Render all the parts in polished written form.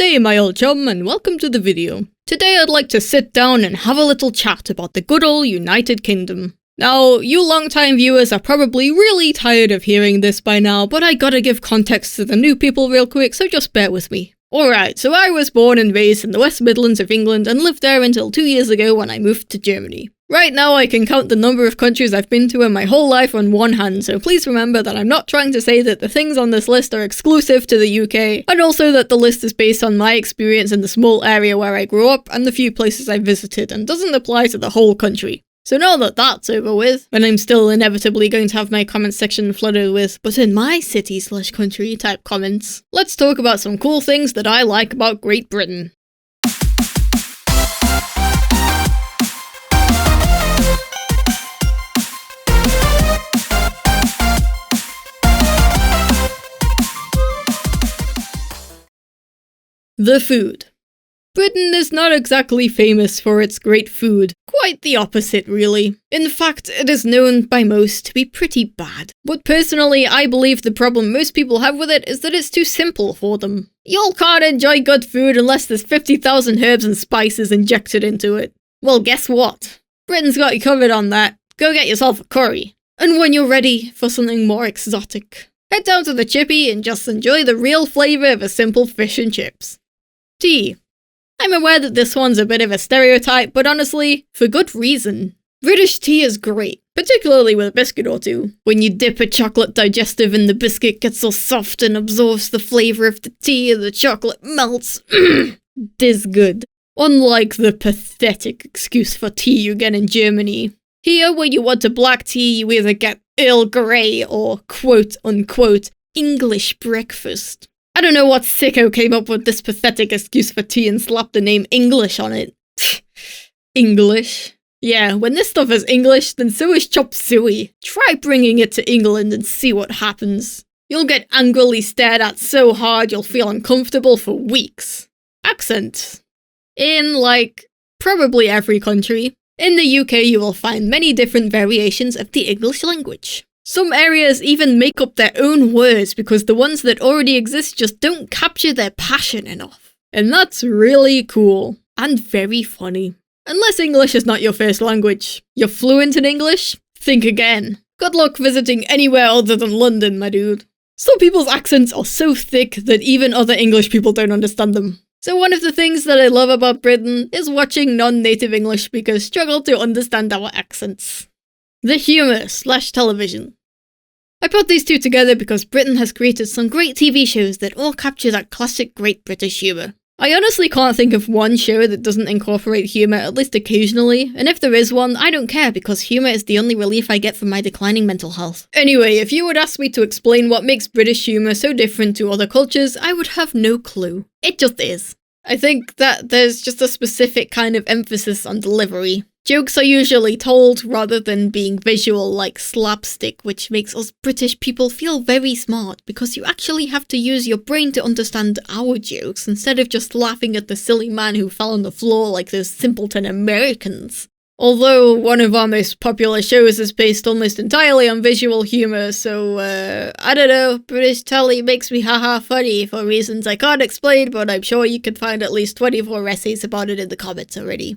Hey my old chum, and welcome to the video. Today I'd like to sit down and have a little chat about the good old United Kingdom. Now, you long-time viewers are probably really tired of hearing this by now, but I gotta give context to the new people real quick, so just bear with me. Alright, so I was born and raised in the West Midlands of England and lived there until 2 years ago when I moved to Germany. Right now I can count the number of countries I've been to in my whole life on one hand, so please remember that I'm not trying to say that the things on this list are exclusive to the UK, and also that the list is based on my experience in the small area where I grew up and the few places I visited and doesn't apply to the whole country. So now that that's over with, and I'm still inevitably going to have my comment section flooded with "but in my city/country" type comments, let's talk about some cool things that I like about Great Britain. The food. Britain is not exactly famous for its great food. Quite the opposite, really. In fact, it is known by most to be pretty bad. But personally, I believe the problem most people have with it is that it's too simple for them. Y'all can't enjoy good food unless there's 50,000 herbs and spices injected into it. Well, guess what? Britain's got you covered on that. Go get yourself a curry. And when you're ready for something more exotic, head down to the chippy and just enjoy the real flavour of a simple fish and chips. Tea. I'm aware that this one's a bit of a stereotype, but honestly, for good reason. British tea is great, particularly with a biscuit or two. When you dip a chocolate digestive and the biscuit gets so soft and absorbs the flavour of the tea and the chocolate melts. This good. Unlike the pathetic excuse for tea you get in Germany. Here, when you want a black tea, you either get Earl Grey or quote-unquote English breakfast. I don't know what sicko came up with this pathetic excuse for tea and slapped the name English on it. English? Yeah, when this stuff is English, then so is chop suey. Try bringing it to England and see what happens. You'll get angrily stared at so hard you'll feel uncomfortable for weeks. Accent. In, probably every country. In the UK you will find many different variations of the English language. Some areas even make up their own words because the ones that already exist just don't capture their passion enough. And that's really cool. And very funny. Unless English is not your first language. You're fluent in English? Think again. Good luck visiting anywhere other than London, my dude. Some people's accents are so thick that even other English people don't understand them. So one of the things that I love about Britain is watching non-native English speakers struggle to understand our accents. The humour/television. I put these two together because Britain has created some great TV shows that all capture that classic Great British humour. I honestly can't think of one show that doesn't incorporate humour at least occasionally, and if there is one, I don't care because humour is the only relief I get from my declining mental health. Anyway, if you would ask me to explain what makes British humour so different to other cultures, I would have no clue. It just is. I think that there's just a specific kind of emphasis on delivery. Jokes are usually told rather than being visual like slapstick, which makes us British people feel very smart because you actually have to use your brain to understand our jokes instead of just laughing at the silly man who fell on the floor like those simpleton Americans. Although one of our most popular shows is based almost entirely on visual humour, so I don't know, British telly makes me haha funny for reasons I can't explain, but I'm sure you can find at least 24 essays about it in the comments already.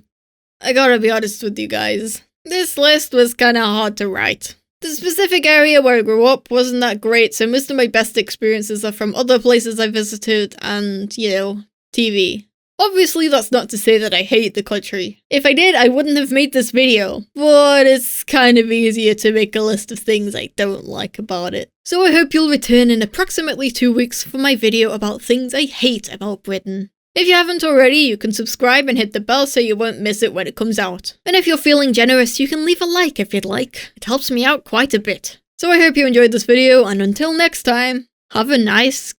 I gotta be honest with you guys, this list was kinda hard to write. The specific area where I grew up wasn't that great, so most of my best experiences are from other places I visited and, TV. Obviously that's not to say that I hate the country. If I did, I wouldn't have made this video, but it's kind of easier to make a list of things I don't like about it. So I hope you'll return in approximately 2 weeks for my video about things I hate about Britain. If you haven't already, you can subscribe and hit the bell so you won't miss it when it comes out. And if you're feeling generous, you can leave a like if you'd like. It helps me out quite a bit. So I hope you enjoyed this video, and until next time, have a nice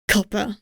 cuppa.